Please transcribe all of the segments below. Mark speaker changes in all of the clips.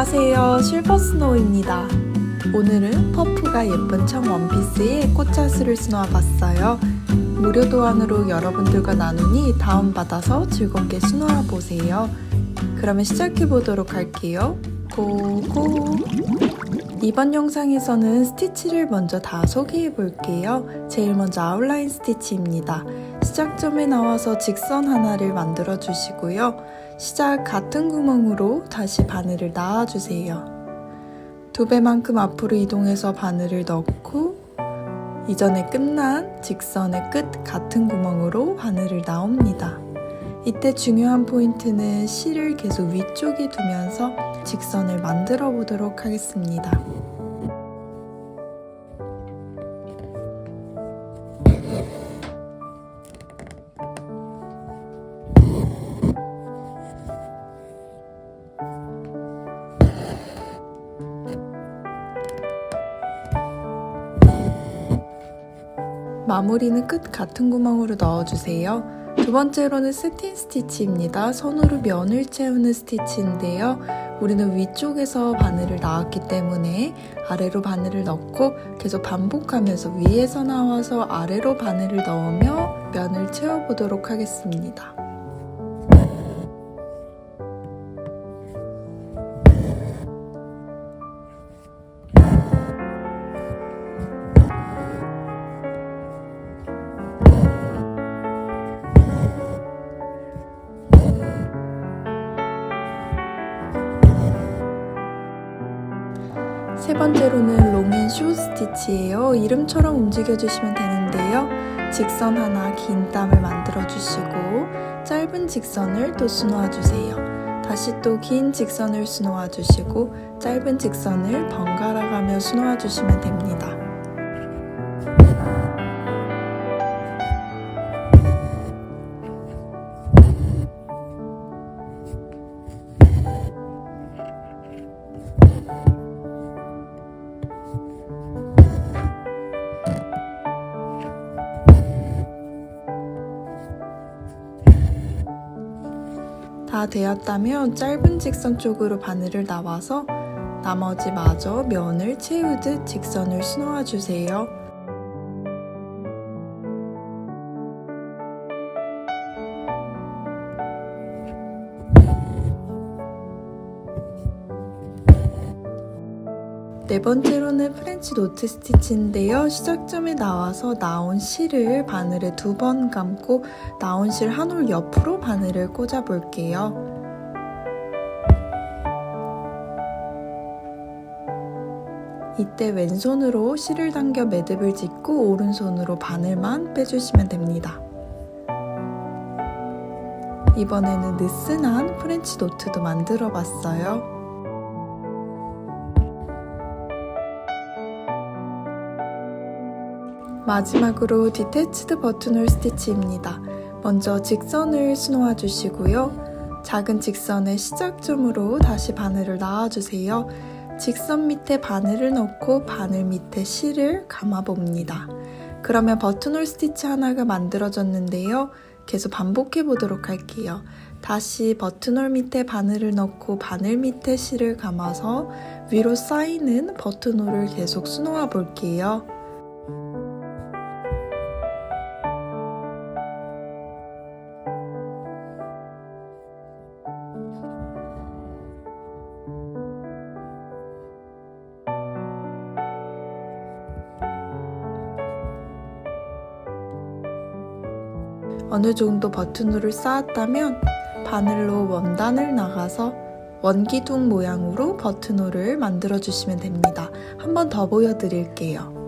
Speaker 1: 안녕하세요, 실버스노우입니다. 오늘은 퍼프가 예쁜 청 원피스에 꽃차수를 수놓아봤어요. 무료 도안으로 여러분들과 나누니 다운받아서 즐겁게 수놓아보세요. 그러면 시작해보도록 할게요. 고고! 이번 영상에서는 스티치를 먼저 다 소개해볼게요. 제일 먼저 아웃라인 스티치입니다. 시작점에 나와서 직선 하나를 만들어 주시고요. 시작 같은 구멍으로 다시 바늘을 놔주세요. 2배만큼 앞으로 이동해서 바늘을 넣고 이전에 끝난 직선의 끝 같은 구멍으로 바늘을 놔옵니다. 이때 중요한 포인트는 실을 계속 위쪽에 두면서 직선을 만들어 보도록 하겠습니다. 마무리는 끝 같은 구멍으로 넣어주세요. 두 번째로는 세틴 스티치입니다. 선으로 면을 채우는 스티치인데요. 우리는 위쪽에서 바늘을 놔왔기 때문에 아래로 바늘을 넣고 계속 반복하면서 위에서 나와서 아래로 바늘을 넣으며 면을 채워보도록 하겠습니다. 세 번째로는 롱앤쇼 스티치예요. 이름처럼 움직여주시면 되는데요. 직선 하나 긴 땀을 만들어주시고 짧은 직선을 또 수놓아주세요. 다시 또 긴 직선을 수놓아주시고 짧은 직선을 번갈아 가며 수놓아주시면 됩니다. 다 되었다면 짧은 직선 쪽으로 바늘을 놔와서 나머지 마저 면을 채우듯 직선을 수놓아 주세요. 네 번째로는 프렌치 노트 스티치인데요. 시작점에 나와서 나온 실을 바늘에 2번 감고 나온 실 한 올 옆으로 바늘을 꽂아 볼게요. 이때 왼손으로 실을 당겨 매듭을 짓고 오른손으로 바늘만 빼주시면 됩니다. 이번에는 느슨한 프렌치 노트도 만들어 봤어요. 마지막으로 디태치드 버튼홀 스티치입니다. 먼저 직선을 수놓아 주시고요. 작은 직선의 시작점으로 다시 바늘을 놔주세요. 직선 밑에 바늘을 넣고 바늘 밑에 실을 감아 봅니다. 그러면 버튼홀 스티치 하나가 만들어졌는데요. 계속 반복해 보도록 할게요. 다시 버튼홀 밑에 바늘을 넣고 바늘 밑에 실을 감아서 위로 쌓이는 버튼홀을 계속 수놓아 볼게요. 어느 정도 버튼홀을 쌓았다면 바늘로 원단을 나가서 원기둥 모양으로 버튼홀을 만들어 주시면 됩니다. 한 번 더 보여드릴게요.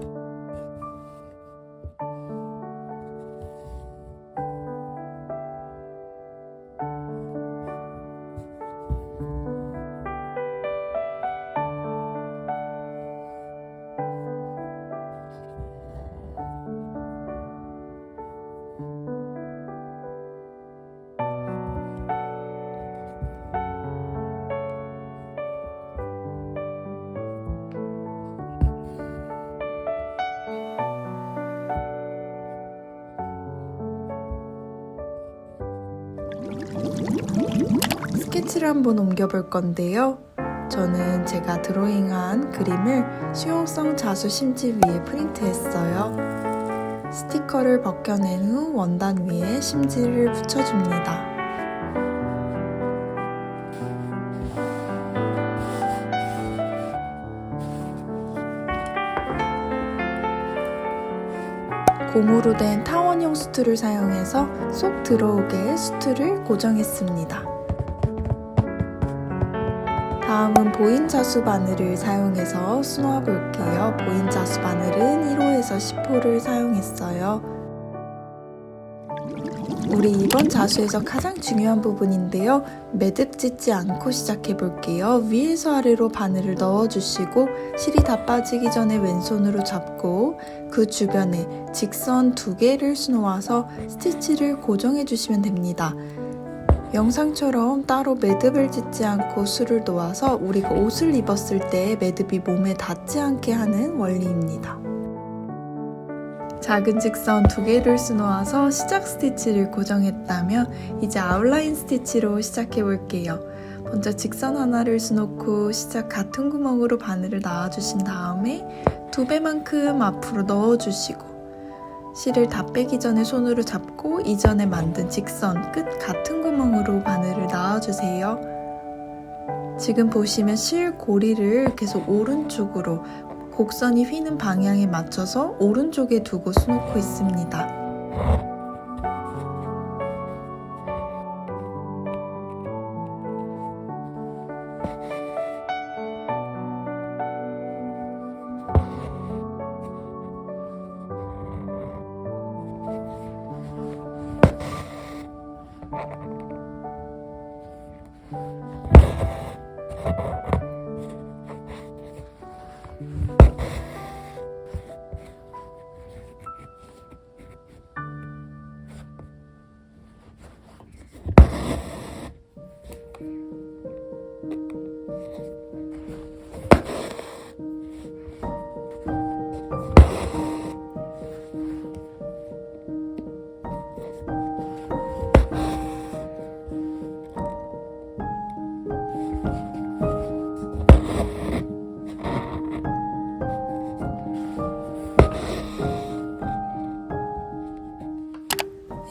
Speaker 1: 스케치를 한번 옮겨볼 건데요. 저는 제가 드로잉한 그림을 수용성 자수 심지 위에 프린트했어요. 스티커를 벗겨낸 후 원단 위에 심지를 붙여줍니다. 고무로 된 타원형 수트를 사용해서 쏙 들어오게 수트를 고정했습니다. 다음은 보인 자수 바늘을 사용해서 수놓아 볼게요. 보인 자수 바늘은 1호에서 10호를 사용했어요. 우리 이번 자수에서 가장 중요한 부분인데요. 매듭 짓지 않고 시작해 볼게요. 위에서 아래로 바늘을 넣어주시고 실이 다 빠지기 전에 왼손으로 잡고 그 주변에 직선 2개를 수놓아서 스티치를 고정해 주시면 됩니다. 영상처럼 따로 매듭을 짓지 않고 술을 놓아서 우리가 옷을 입었을 때 매듭이 몸에 닿지 않게 하는 원리입니다. 작은 직선 2개를 수놓아서 시작 스티치를 고정했다면 이제 아웃라인 스티치로 시작해 볼게요. 먼저 직선 하나를 수놓고 시작 같은 구멍으로 바늘을 놔주신 다음에 2배만큼 앞으로 넣어주시고 실을 다 빼기 전에 손으로 잡고 이전에 만든 직선 끝 같은 구멍으로 바늘을 놔주세요. 지금 보시면 실 고리를 계속 오른쪽으로 곡선이 휘는 방향에 맞춰서 오른쪽에 두고 수놓고 있습니다.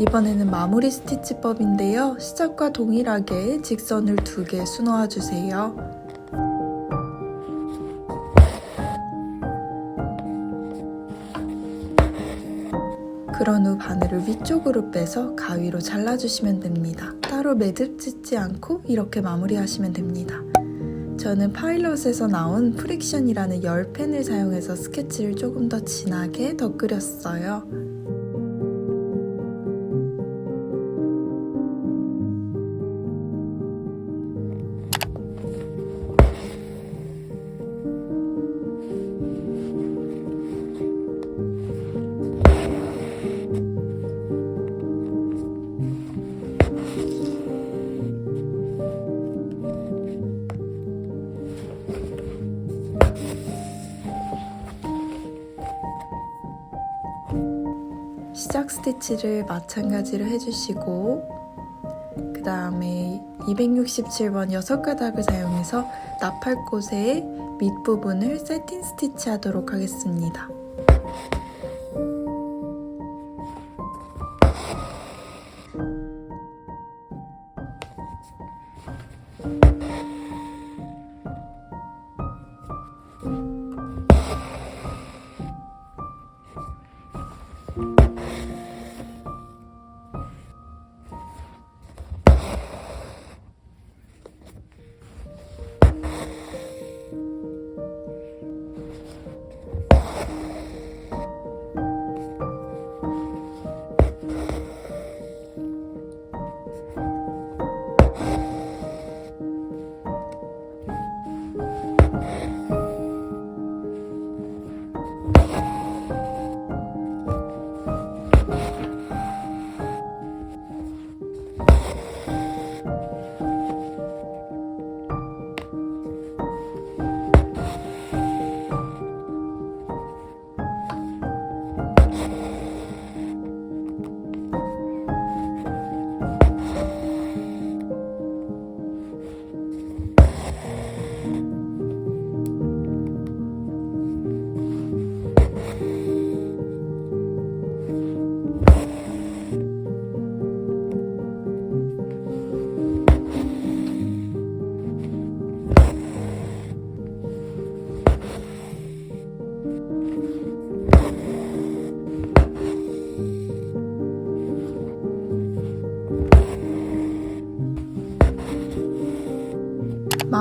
Speaker 1: 이번에는 마무리 스티치법인데요. 시작과 동일하게 직선을 2개 수놓아 주세요. 그런 후 바늘을 위쪽으로 빼서 가위로 잘라주시면 됩니다. 따로 매듭 짓지 않고 이렇게 마무리하시면 됩니다. 저는 파일럿에서 나온 프릭션이라는 열펜을 사용해서 스케치를 조금 더 진하게 덧그렸어요. 시작 스티치를 마찬가지로 해주시고 그 다음에 267번 6가닥을 사용해서 나팔꽃의 밑부분을 세틴 스티치 하도록 하겠습니다.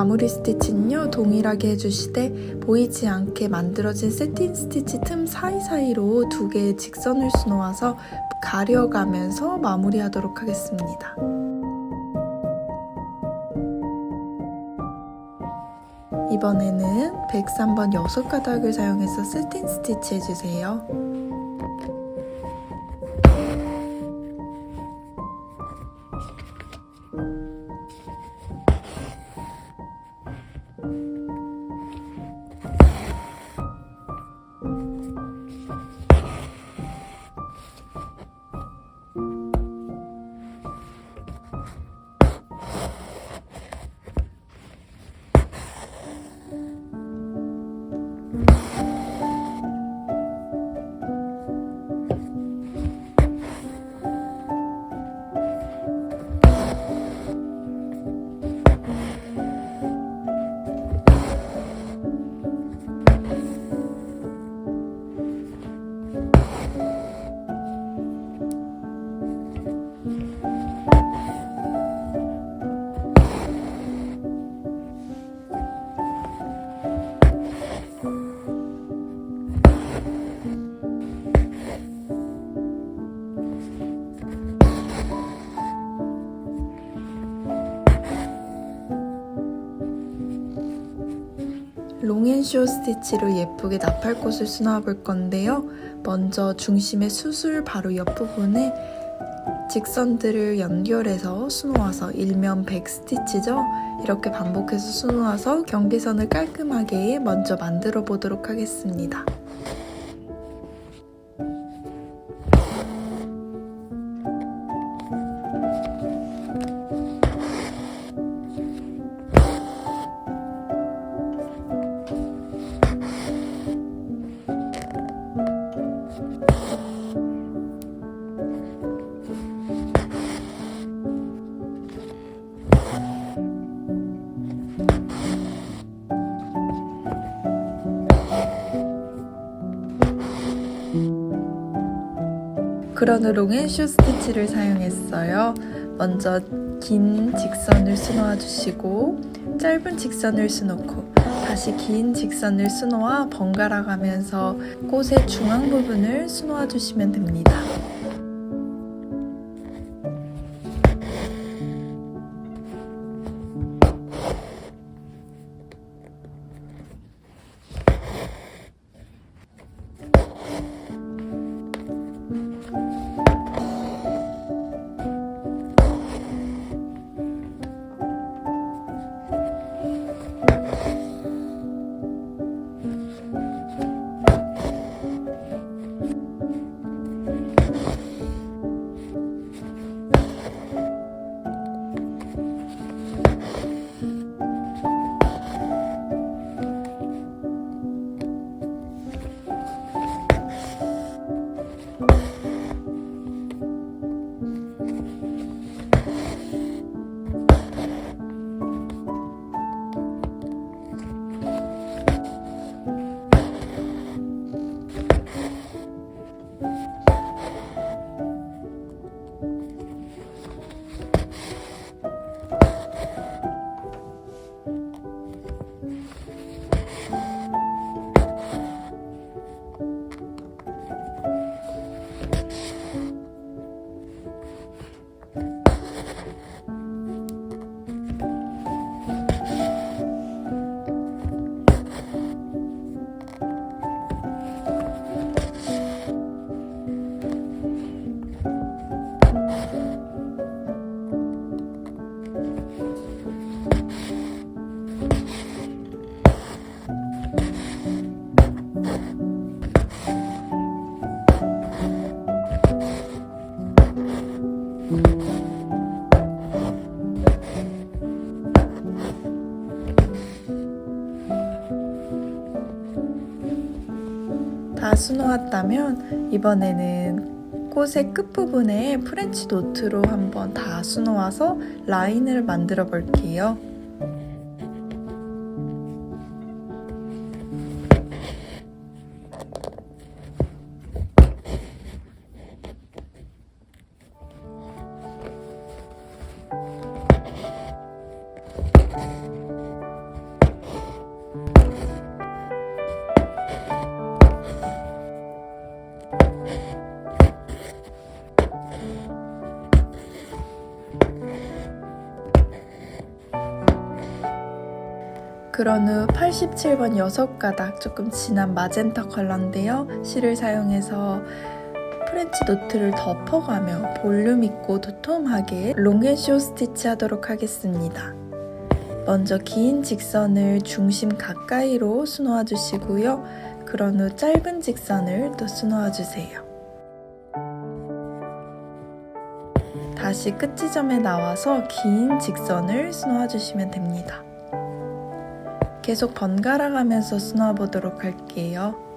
Speaker 1: 마무리 스티치는요 동일하게 해주시되 보이지 않게 만들어진 세틴 스티치 틈 사이사이로 두 개의 직선을 수놓아서 가려가면서 마무리하도록 하겠습니다. 이번에는 103번 6가닥을 사용해서 세틴 스티치 해주세요. 롱앤쇼 스티치로 예쁘게 나팔꽃을 수놓아 볼 건데요. 먼저 중심의 수술 바로 옆부분에 직선들을 연결해서 수놓아서 일면 100 스티치죠. 이렇게 반복해서 수놓아서 경계선을 깔끔하게 먼저 만들어 보도록 하겠습니다. 그런 롱앤쇼 스티치를 사용했어요. 먼저 긴 직선을 수놓아 주시고 짧은 직선을 수놓고 다시 긴 직선을 수놓아 번갈아 가면서 꽃의 중앙 부분을 수놓아 주시면 됩니다. 다 수놓았다면 이번에는 꽃의 끝부분에 프렌치 노트로 한번 다 수놓아서 라인을 만들어 볼게요. 그런 후 87번 6가닥 조금 진한 마젠타 컬러인데요. 실을 사용해서 프렌치 노트를 덮어가며 볼륨 있고 도톰하게 롱앤쇼 스티치 하도록 하겠습니다. 먼저 긴 직선을 중심 가까이로 수놓아 주시고요. 그런 후 짧은 직선을 또 수놓아 주세요. 다시 끝 지점에 나와서 긴 직선을 수놓아 주시면 됩니다. 계속 번갈아 가면서 수놓아 보도록 할게요.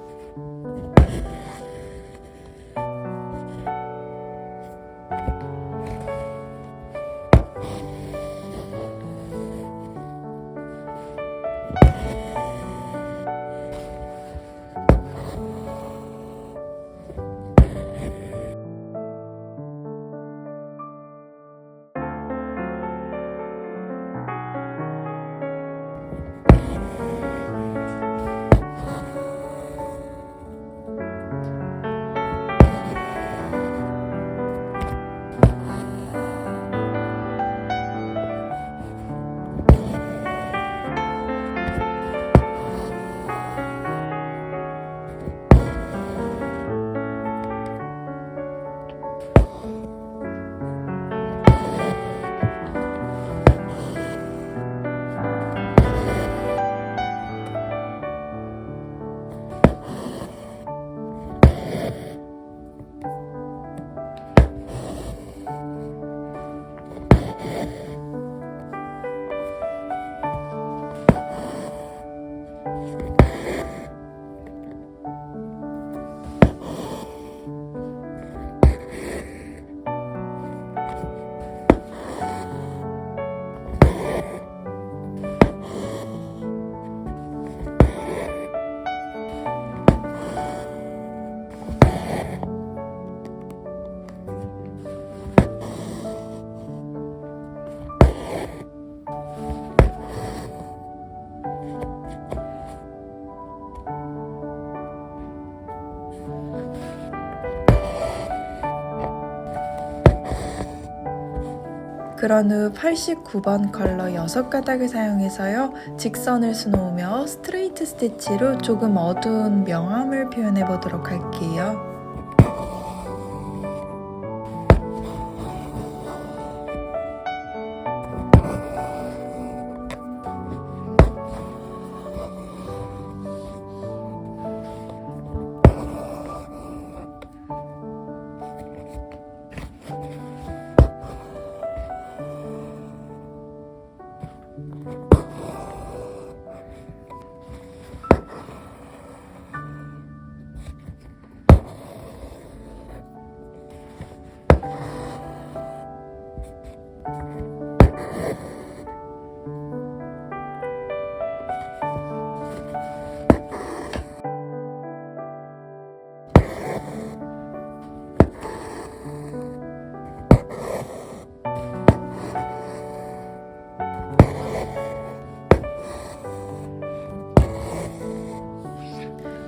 Speaker 1: 그런 후 89번 컬러 6가닥을 사용해서요. 직선을 수놓으며 스트레이트 스티치로 조금 어두운 명암을 표현해 보도록 할게요.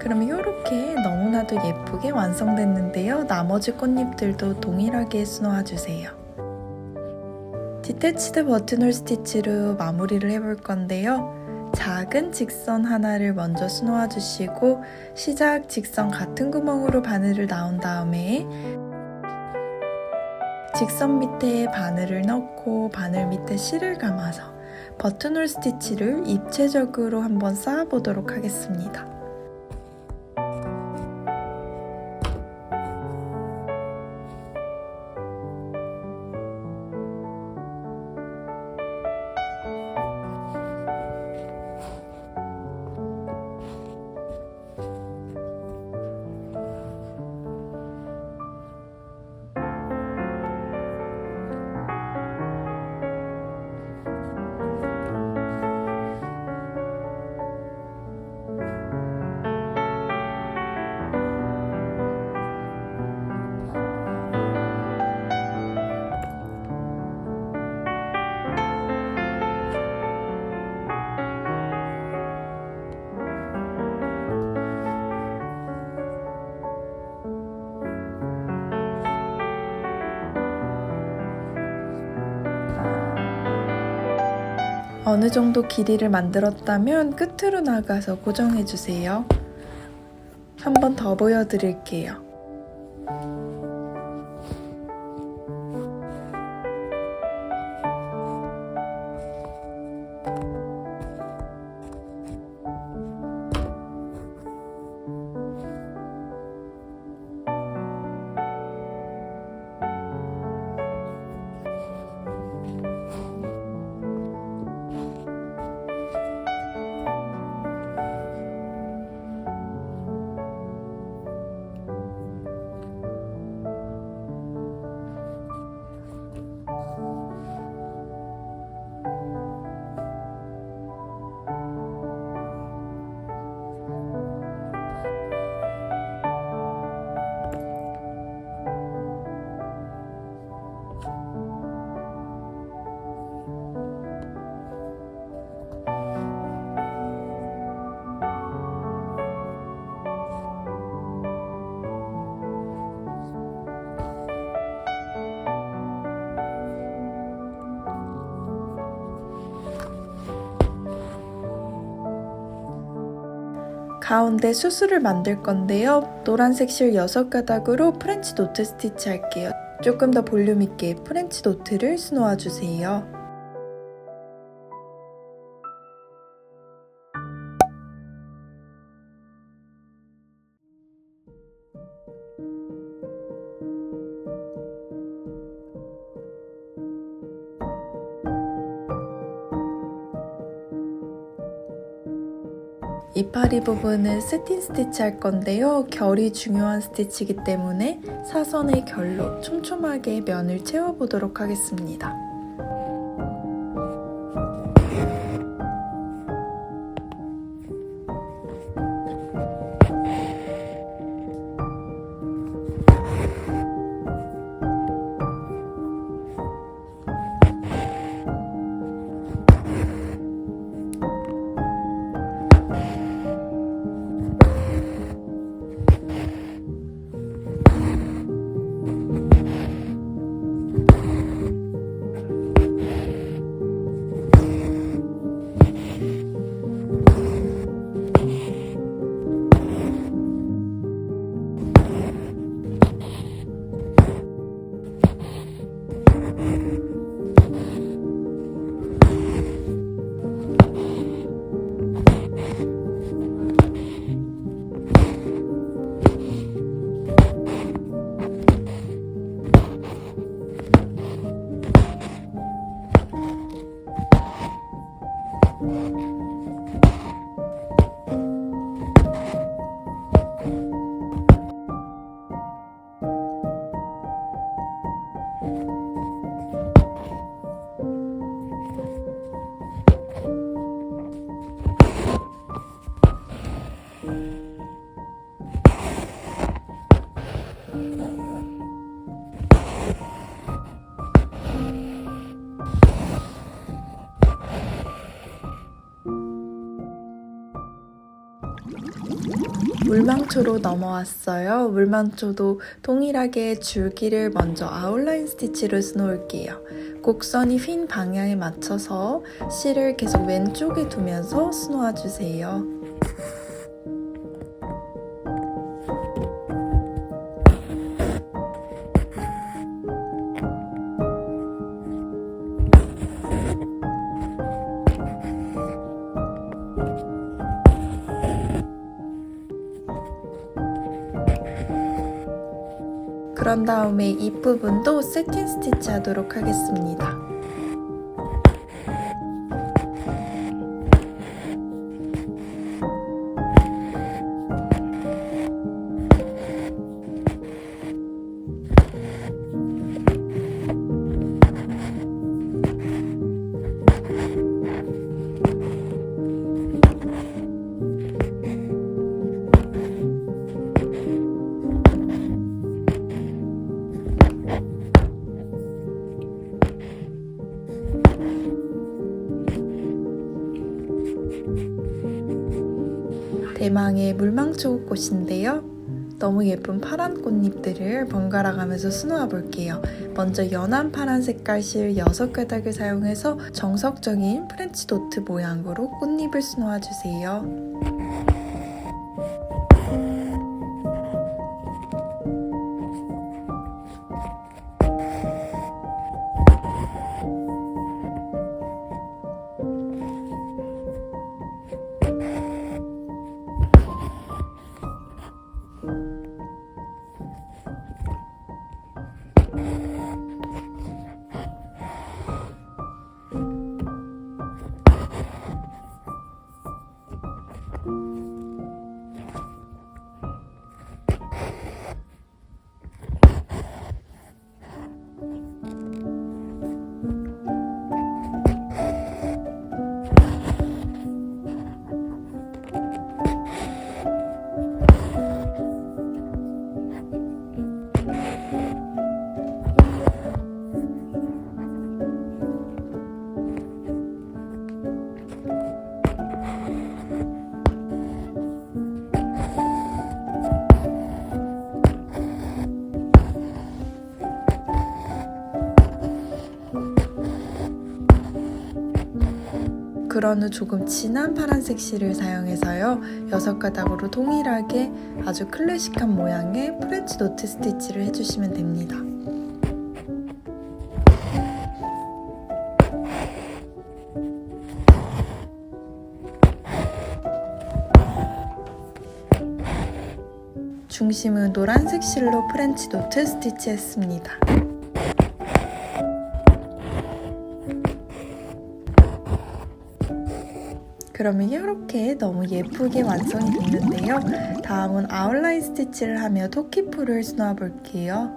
Speaker 1: 그럼 이렇게 너무나도 예쁘게 완성됐는데요. 나머지 꽃잎들도 동일하게 수놓아주세요. 디태치드 버튼홀 스티치로 마무리를 해볼 건데요. 작은 직선 하나를 먼저 수놓아주시고 시작 직선 같은 구멍으로 바늘을 넣은 다음에 직선 밑에 바늘을 넣고 바늘 밑에 실을 감아서 버튼홀 스티치를 입체적으로 한번 쌓아보도록 하겠습니다. 어느 정도 길이를 만들었다면 끝으로 나가서 고정해주세요. 한 번 더 보여드릴게요. 가운데 수술을 만들 건데요. 노란색 실 6가닥으로 프렌치 노트 스티치 할게요. 조금 더 볼륨 있게 프렌치 노트를 수놓아 주세요. 이파리 부분은 세틴 스티치 할 건데요. 결이 중요한 스티치이기 때문에 사선의 결로 촘촘하게 면을 채워보도록 하겠습니다. 물망초로 넘어왔어요. 물망초도 동일하게 줄기를 먼저 아웃라인 스티치를 수놓을게요. 곡선이 휜 방향에 맞춰서 실을 계속 왼쪽에 두면서 수놓아주세요. 그런 다음에 이 부분도 세틴 스티치 하도록 하겠습니다. 대망의 물망초 꽃인데요. 너무 예쁜 파란 꽃잎들을 번갈아 가면서 수놓아 볼게요. 먼저 연한 파란 색깔 실 6가닥을 사용해서 정석적인 프렌치 도트 모양으로 꽃잎을 수놓아 주세요. 그런 후 조금 진한 파란색 실을 사용해서요 6가닥으로 동일하게 아주 클래식한 모양의 프렌치 노트 스티치를 해주시면 됩니다. 중심은 노란색 실로 프렌치 노트 스티치 했습니다. 그러면 이렇게 너무 예쁘게 완성이 됐는데요. 다음은 아웃라인 스티치를 하며 토끼풀을 수놓아 볼게요.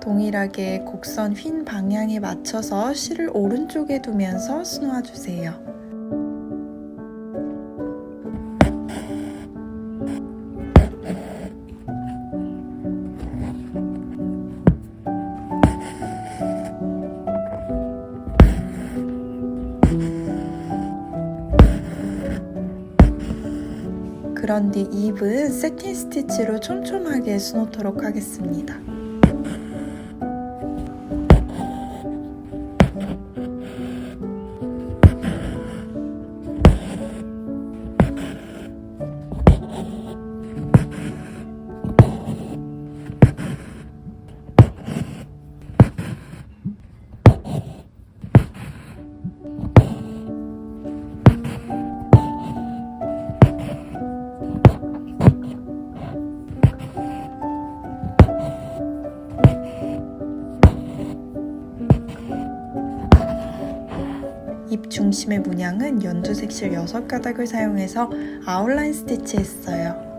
Speaker 1: 동일하게 곡선 휜 방향에 맞춰서 실을 오른쪽에 두면서 수놓아 주세요. 그런 뒤 잎은 세틴 스티치로 촘촘하게 수놓도록 하겠습니다. 잎 중심의 문양은 연두색 실 6가닥을 사용해서 아웃라인 스티치 했어요.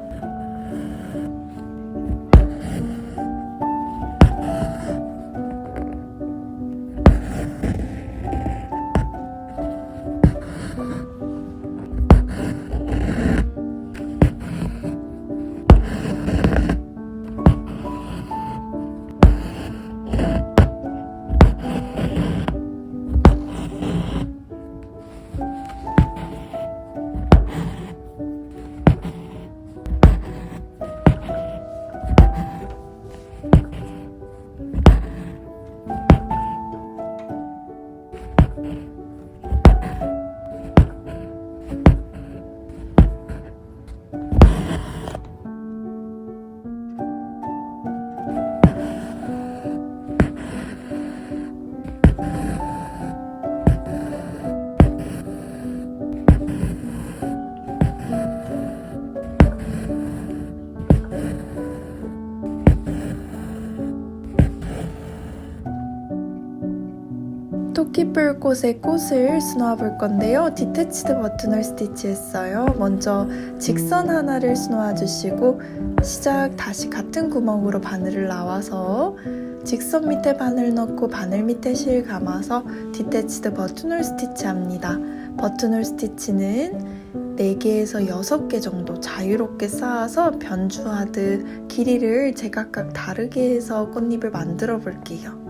Speaker 1: 토끼뿔꽃의 꽃을 수놓아 볼 건데요. 디태치드 버튼홀 스티치 했어요. 먼저 직선 하나를 수놓아 주시고 시작 다시 같은 구멍으로 바늘을 나와서 직선 밑에 바늘 넣고 바늘 밑에 실 감아서 디태치드 버튼홀 스티치 합니다. 버튼홀 스티치는 4개에서 6개 정도 자유롭게 쌓아서 변주하듯 길이를 제각각 다르게 해서 꽃잎을 만들어 볼게요.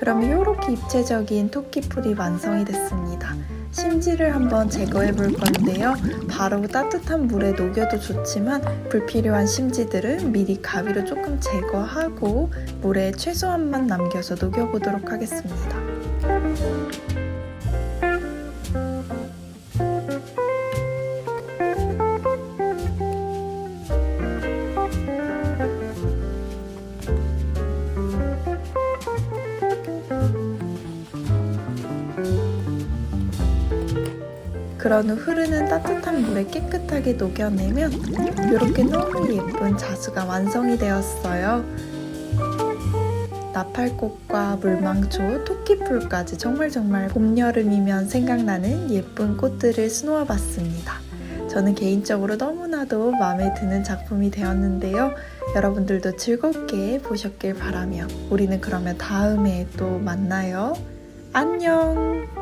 Speaker 1: 그럼 이렇게 입체적인 토끼풀이 완성이 됐습니다. 심지를 한번 제거해 볼 건데요. 바로 따뜻한 물에 녹여도 좋지만 불필요한 심지들은 미리 가위로 조금 제거하고 물에 최소한만 남겨서 녹여보도록 하겠습니다. 그런 후 흐르는 따뜻한 물에 깨끗하게 녹여내면 이렇게 너무 예쁜 자수가 완성이 되었어요. 나팔꽃과 물망초, 토끼풀까지 정말 봄, 여름이면 생각나는 예쁜 꽃들을 수놓아 봤습니다. 저는 개인적으로 너무나도 마음에 드는 작품이 되었는데요. 여러분들도 즐겁게 보셨길 바라며 우리는 그러면 다음에 또 만나요. 안녕!